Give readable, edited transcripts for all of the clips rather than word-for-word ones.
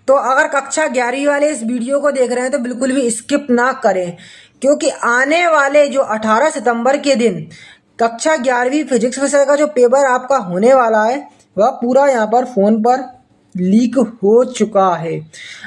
तो अगर कक्षा 11वीं वाले इस वीडियो को देख रहे हैं तो बिल्कुल भी स्किप ना करें, क्योंकि आने वाले जो 18 सितंबर के दिन कक्षा 11वीं फिजिक्स विषय का जो पेपर आपका होने वाला है वह पूरा यहाँ पर फोन पर लीक हो चुका है।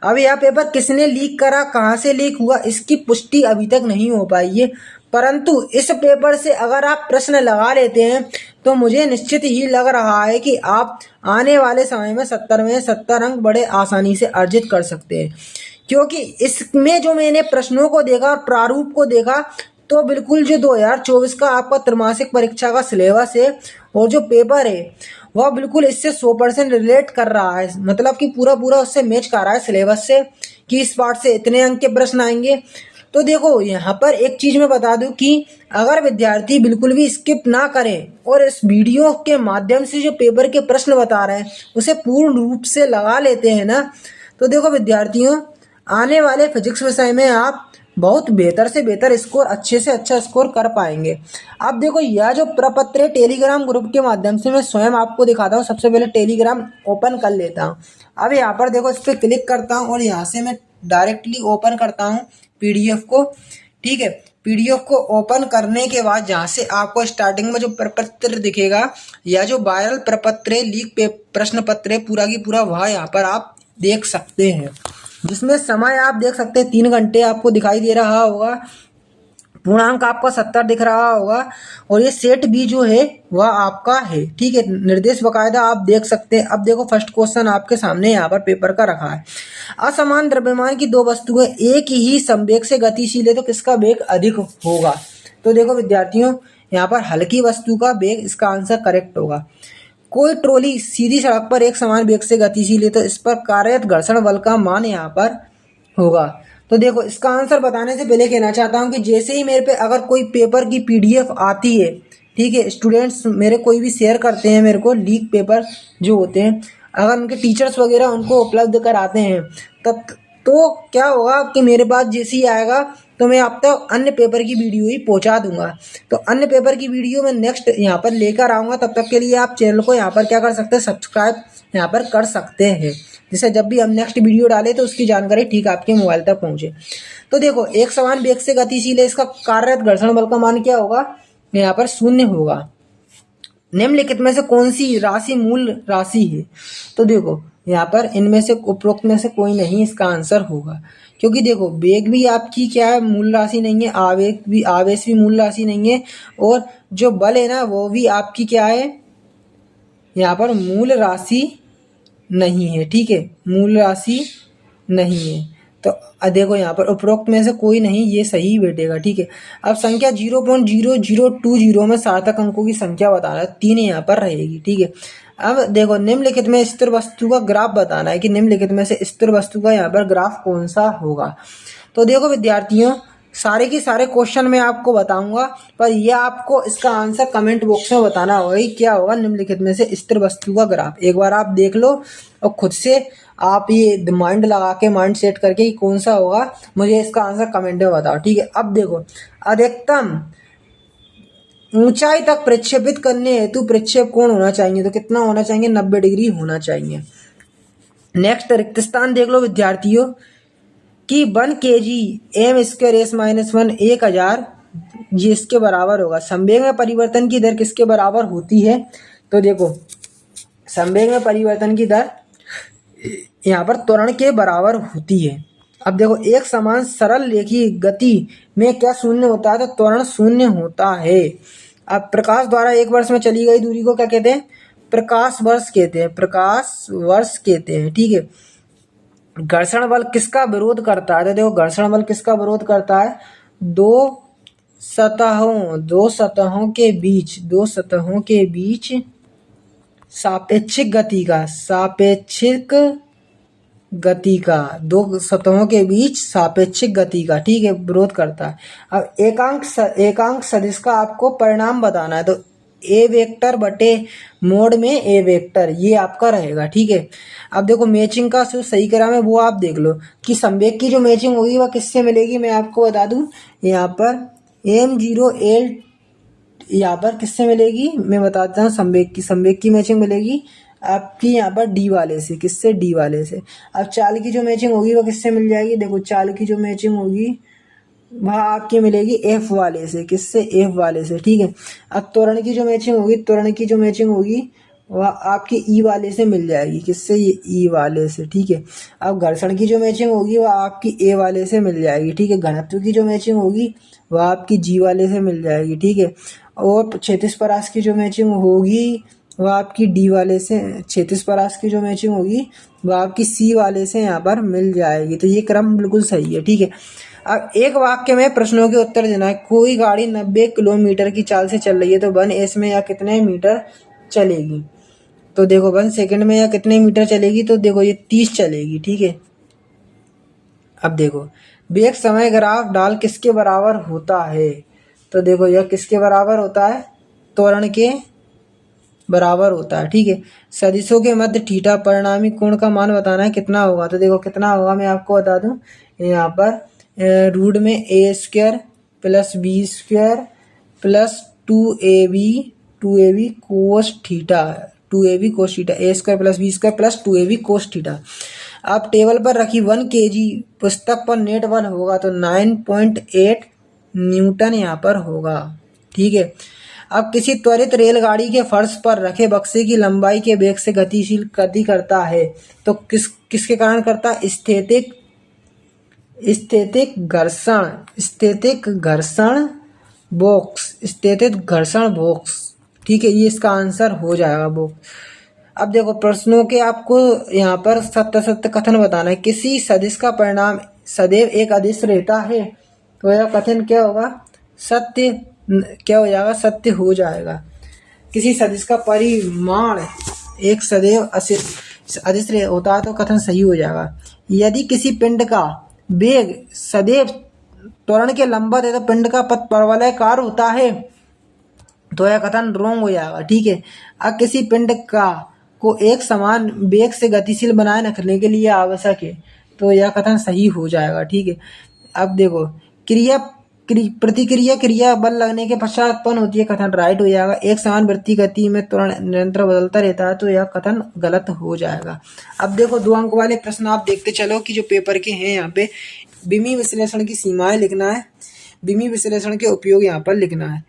अब यह पेपर किसने लीक करा, कहाँ से लीक हुआ, इसकी पुष्टि अभी तक नहीं हो पाई है। परंतु इस पेपर से अगर आप प्रश्न लगा लेते हैं तो मुझे निश्चित ही लग रहा है कि आप आने वाले समय में 70 में 70 अंक बड़े आसानी से अर्जित कर सकते हैं। क्योंकि इसमें जो मैंने प्रश्नों को देखा और प्रारूप को देखा तो बिल्कुल जो 2024 का आपका त्रैमासिक परीक्षा का सिलेबस है और जो पेपर है वह बिल्कुल इससे 100% रिलेट कर रहा है। मतलब कि पूरा पूरा उससे मैच कर रहा है सिलेबस से, कि इस पार्ट से इतने अंक के प्रश्न आएंगे। तो देखो यहाँ पर एक चीज मैं बता दूं कि अगर विद्यार्थी बिल्कुल भी स्किप ना करें और इस वीडियो के माध्यम से जो पेपर के प्रश्न बता रहे हैं उसे पूर्ण रूप से लगा लेते हैं ना, तो देखो विद्यार्थियों आने वाले फिजिक्स विषय में आप बहुत बेहतर से बेहतर स्कोर, अच्छे से अच्छा स्कोर कर पाएंगे। अब देखो यह जो प्रपत्र है टेलीग्राम ग्रुप के माध्यम से मैं स्वयं आपको दिखाता हूँ। सबसे पहले टेलीग्राम ओपन कर लेता हूँ। अब यहाँ पर देखो इस पर क्लिक करता हूँ और यहाँ से मैं डायरेक्टली ओपन करता हूँ पीडीएफ को। ठीक है, पीडीएफ को ओपन करने के बाद जहाँ से आपको स्टार्टिंग में जो प्रपत्र दिखेगा या जो वायरल प्रपत्र लीक प्रश्न पत्र है पूरा की पूरा वह यहाँ पर आप देख सकते हैं, जिसमें समय आप देख सकते हैं 3 घंटे आपको दिखाई दे रहा होगा, पूर्णांक आपका 70 दिख रहा होगा और ये सेट भी जो है वह आपका है। ठीक है, निर्देश बकायदा आप देख सकते हैं। अब देखो फर्स्ट क्वेश्चन आपके सामने यहाँ पर पेपर का रखा है। असमान द्रव्यमान की दो वस्तुएं एक ही संवेग से गतिशील है तो किसका वेग अधिक होगा। तो देखो विद्यार्थियों यहाँ पर हल्की वस्तु का वेग इसका आंसर करेक्ट होगा। कोई ट्रॉली सीधी सड़क पर एक समान वेग से गतिशील है तो इस पर कार्यरत घर्षण बल का मान यहाँ पर होगा। तो देखो इसका आंसर बताने से पहले कहना चाहता हूँ कि जैसे ही मेरे पे अगर कोई पेपर की पीडीएफ आती है, ठीक है, स्टूडेंट्स मेरे कोई भी शेयर करते हैं मेरे को लीक पेपर जो होते हैं, अगर उनके टीचर्स वगैरह उनको उपलब्ध कराते हैं तब तो क्या होगा कि मेरे पास जैसे ही आएगा तो मैं आप तक अन्य पेपर की वीडियो ही पहुंचा दूंगा। तो अन्य पेपर की वीडियो मैं नेक्स्ट यहाँ पर लेकर आऊँगा। तब तक के लिए आप चैनल को यहाँ पर क्या कर सकते हैं, सब्सक्राइब यहाँ पर कर सकते हैं, जिससे जब भी हम नेक्स्ट वीडियो डालें तो उसकी जानकारी ठीक आपके मोबाइल तक पहुँचे। तो देखो एक समान वेग से गतिशील है, इसका कार्यरत घर्षण बल का मान क्या होगा, यहाँ पर 0 होगा। निम्नलिखित में से कौन सी राशि मूल राशि है। तो देखो यहाँ पर इनमें से उपरोक्त में से कोई नहीं इसका आंसर होगा, क्योंकि देखो वेग भी आपकी क्या है, मूल राशि नहीं है, आवेश भी मूल राशि नहीं है, और जो बल है ना वो भी आपकी क्या है, यहाँ पर मूल राशि नहीं है। ठीक है, मूल राशि नहीं है। तो देखो यहाँ पर उपरोक्त में से कोई नहीं, ये सही बैठेगा। ठीक है, अब संख्या 0.0020 में सार्थक अंकों की संख्या बताना है, 3 यहाँ पर रहेगी। ठीक है, अब देखो निम्नलिखित में स्थिर वस्तु का ग्राफ बताना है कि निम्नलिखित में से स्थिर वस्तु का यहाँ पर ग्राफ कौन सा होगा। तो देखो विद्यार्थियों सारे के सारे क्वेश्चन मैं आपको बताऊंगा, पर यह आपको इसका आंसर कमेंट बॉक्स में बताना होगा कि क्या होगा निम्नलिखित में से स्थिर वस्तु का ग्राफ। एक बार आप देख लो और खुद से आप ये माइंड लगा के माइंड सेट करके कौन सा होगा मुझे इसका आंसर कमेंट में बताओ। ठीक है, अब देखो अधिकतम ऊंचाई तक प्रक्षेपित करने हेतु प्रक्षेप कोण होना चाहिए, तो कितना होना चाहिए, 90 डिग्री होना चाहिए। नेक्स्ट रिक्त स्थान देख लो विद्यार्थियों कि 1 kg m² s - 1 1000 ये इसके बराबर होगा। संवेग में परिवर्तन की दर किसके बराबर होती है। तो देखो संवेग में परिवर्तन की दर यहाँ पर त्वरण के बराबर होती है। अब देखो एक समान सरल रेखीय गति में क्या शून्य होता है, तो त्वरण शून्य होता है। अब प्रकाश द्वारा एक वर्ष में चली गई दूरी को क्या कहते हैं, प्रकाश वर्ष कहते हैं, प्रकाश वर्ष कहते हैं। ठीक है, घर्षण बल किसका विरोध करता है, तो देखो घर्षण बल किसका विरोध करता है, दो सतहों के बीच सापेक्षिक गति का ठीक है विरोध करता है। अब एकांक सदिश का आपको परिणाम बताना है, तो ए वेक्टर बटे मोड में ए वेक्टर ये आपका रहेगा। ठीक है, अब देखो मैचिंग का जो सही करा मैं वो आप देख लो कि संवेग की जो मैचिंग होगी वह किससे मिलेगी। मैं आपको बता दूं यहाँ पर m0l यहाँ पर किससे मिलेगी मैं बताता हूँ, संवेग की मैचिंग मिलेगी आपकी यहाँ पर डी वाले से, किससे, डी वाले से। अब चाल की जो मैचिंग होगी वो किससे मिल जाएगी, देखो चाल की जो मैचिंग होगी वह आपकी मिलेगी एफ वाले से, किससे, एफ वाले से, ठीक है। अब त्वरण की जो मैचिंग होगी, त्वरण की जो मैचिंग होगी वह आपकी ई वाले से मिल जाएगी, किससे, ये ई वाले से, ठीक है। अब घर्षण की जो मैचिंग होगी वह आपकी ए वाले से मिल जाएगी, ठीक है। घनत्व की जो मैचिंग होगी वह आपकी जी वाले से मिल जाएगी, ठीक है। और क्षैतिज परास की जो मैचिंग होगी वह आपकी डी वाले से, क्षैतिज परास की जो मैचिंग होगी वह आपकी सी वाले से यहाँ पर मिल जाएगी। तो ये क्रम बिल्कुल सही है, ठीक है। अब एक वाक्य में प्रश्नों के उत्तर देना है। कोई गाड़ी 90 किलोमीटर की चाल से चल रही है तो 1 एस में या कितने मीटर चलेगी, तो देखो 1 सेकंड में या कितने मीटर चलेगी, तो देखो ये 30 चलेगी, ठीक है। अब देखो वेग समय ग्राफ ढाल किसके बराबर होता है, तो देखो यह किसके बराबर होता है, त्वरण के बराबर होता है, ठीक है। सदिशों के मध्य थीटा परिणामी कोण का मान बताना है कितना होगा, तो देखो कितना होगा मैं आपको बता दूं, यहाँ पर रूट में A square plus B square plus 2ab cos theta, 2ab cos theta, A square plus B square plus 2ab cos theta. आप टेबल पर रखी 1 kg पुस्तक पर नेट बल होगा तो 9.8 न्यूटन यहाँ पर होगा, ठीक है। अब किसी त्वरित रेलगाड़ी के फर्श पर रखे बक्से की लंबाई के वेग से गतिशील गति करता है तो किसके कारण करता है, स्थैतिक घर्षण बॉक्स, ठीक है। ये इसका आंसर हो जाएगा बॉक्स। अब देखो प्रश्नों के आपको यहाँ पर सत्य सत्य कथन बताना है। किसी सदिश का परिणाम सदैव एक अदिश रहता है तो यह कथन क्या होगा, सत्य, क्या हो जाएगा, सत्य हो जाएगा। किसी सदिश का परिमाण एक सदैव अदिश होता है तो कथन सही हो जाएगा। यदि किसी पिंड का वेग सदैव त्वरण के लंबवत है तो पिंड का पथ परवलयाकार होता है तो यह कथन रोंग हो जाएगा, ठीक है। अब किसी पिंड का को एक समान वेग से गतिशील बनाए रखने के लिए आवश्यक है तो यह कथन सही हो जाएगा, ठीक है। अब देखो प्रतिक्रिया क्रिया बल लगने के पश्चात उत्पन्न होती है, कथन राइट हो जाएगा। एक समान वृत्ति गति में त्वरण निरंतर बदलता रहता है तो यह कथन गलत हो जाएगा। अब देखो 2 अंक वाले प्रश्न आप देखते चलो कि जो पेपर के हैं, यहाँ पे विमीय विश्लेषण की सीमाएं लिखना है, विमीय विश्लेषण के उपयोग यहाँ पर लिखना है।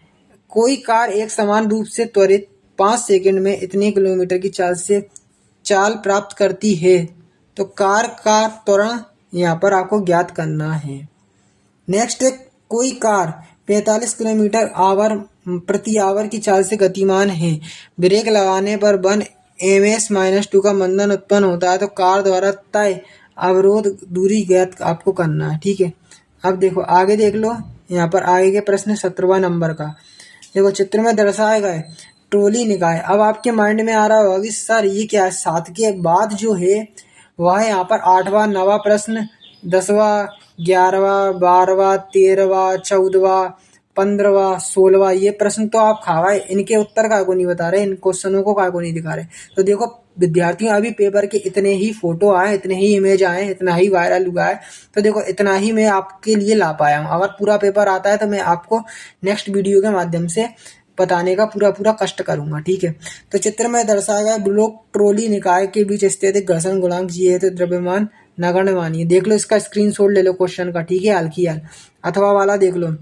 कोई कार एक समान रूप से त्वरित 5 सेकंड में इतने किलोमीटर की चाल प्राप्त करती है तो कार का त्वरण यहाँ पर आपको ज्ञात करना है। नेक्स्ट है, कोई कार 45 किलोमीटर प्रति आवर की चाल से गतिमान है, ब्रेक लगाने पर 1 ms-2 का मंदन उत्पन्न होता है तो कार द्वारा तय अवरोध दूरी ज्ञात आपको करना है, ठीक है। अब देखो आगे देख लो, यहाँ पर आगे के प्रश्न 17वां नंबर का देखो, चित्र में दर्शाए गए ट्रॉली निकाय। अब आपके माइंड में आ रहा होगा कि सर ये क्या है, 7 के बाद जो है वह है यहाँ पर 8वां 9वां प्रश्न, 10वां 11वां 12वां 13वां 14वां 15वां 16वां, ये प्रश्न तो आप खावाए, इनके उत्तर का को नहीं बता रहे, इन क्वेश्चनों को का को नहीं दिखा रहे। तो देखो विद्यार्थियों अभी पेपर के इतने ही फोटो आए, इतने ही इमेज आए, इतना ही वायरल हुआ है, तो देखो इतना ही मैं आपके लिए ला पाया हूँ। अगर पूरा पेपर आता है तो मैं आपको नेक्स्ट वीडियो के माध्यम से बताने का पूरा कष्ट करूंगा, ठीक है। तो चित्र में दर्शाया गया ब्लॉक ट्रॉली निकाय के बीच स्थित घर्षण गुणांक जी है तो द्रव्यमान नगण्य मानिए। देख लो इसका स्क्रीनशॉट ले लो क्वेश्चन का, ठीक है। हल्की हाल अथवा वाला देख लो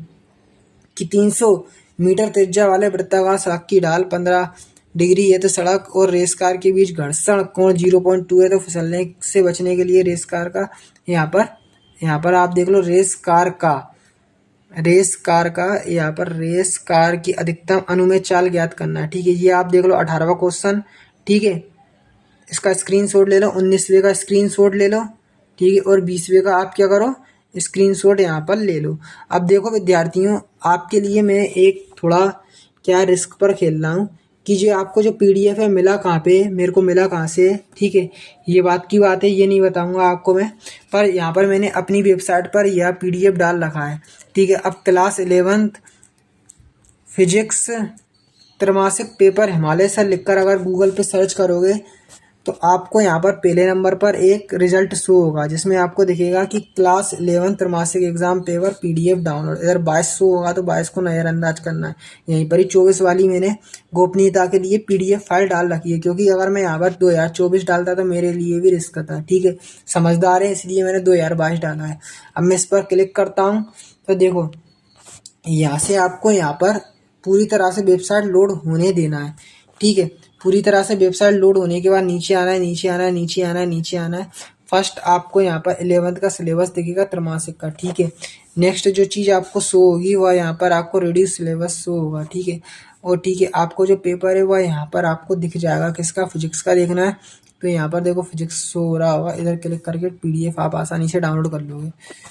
कि 300 मीटर त्रिज्या वाले वृत्ताकार सड़क की ढाल 15 डिग्री है तो सड़क और रेस कार के बीच घर्षण कोण 0.2 है तो फिसलने से बचने के लिए रेस कार का यहाँ पर आप देख लो रेस कार की अधिकतम अनुमेय चाल ज्ञात करना है, ठीक है। ये आप देख लो 18वां क्वेश्चन, ठीक है। इसका स्क्रीनशॉट ले लो, 19वें का स्क्रीनशॉट ले लो, ठीक है। और 20वें का आप क्या करो, स्क्रीनशॉट यहाँ पर ले लो। अब देखो विद्यार्थियों, आपके लिए मैं एक थोड़ा क्या रिस्क पर खेल रहा हूँ कि जो आपको जो PDF है मिला कहाँ पे, मेरे को मिला कहाँ से, ठीक है। ये बात की बात है, ये नहीं बताऊंगा आपको मैं, पर यहाँ पर मैंने अपनी वेबसाइट पर यह PDF डाल रखा है, ठीक है। अब क्लास 11th फिजिक्स त्रैमासिक पेपर हिमालय सर लिखकर अगर गूगल पे सर्च करोगे तो आपको यहाँ पर पहले नंबर पर एक रिजल्ट शो होगा जिसमें आपको दिखेगा कि क्लास 11 त्रैमासिक एग्जाम पेपर पीडीएफ डाउनलोड। इधर 22 शो होगा तो 22 को नज़रअंदाज करना है। यहीं पर ही 24 वाली मैंने गोपनीयता के लिए पीडीएफ फाइल डाल रखी है, क्योंकि अगर मैं यहाँ पर 2024 डालता तो मेरे लिए भी रिस्क था। ठीक है, समझदार है, इसलिए मैंने 2022 डाला है। अब मैं इस पर क्लिक करता हूँ तो देखो यहाँ से आपको यहाँ पर पूरी तरह से वेबसाइट लोड होने देना है। ठीक है, पूरी तरह से वेबसाइट लोड होने के बाद नीचे आना है, नीचे आना है, नीचे आना है, नीचे आना है। फर्स्ट आपको यहाँ पर 11th का सिलेबस दिखेगा त्रैमासिक का। ठीक है, नेक्स्ट जो चीज़ आपको शो होगी वह यहाँ पर आपको रिड्यूस सिलेबस शो होगा। ठीक है, और ठीक है आपको जो पेपर है वह यहाँ पर आपको दिख जाएगा। किसका? फिजिक्स का देखना है तो यहाँ पर देखो फिजिक्स शो हो रहा होगा। इधर क्लिक करके पीडीएफ आप आसानी से डाउनलोड कर लोगे।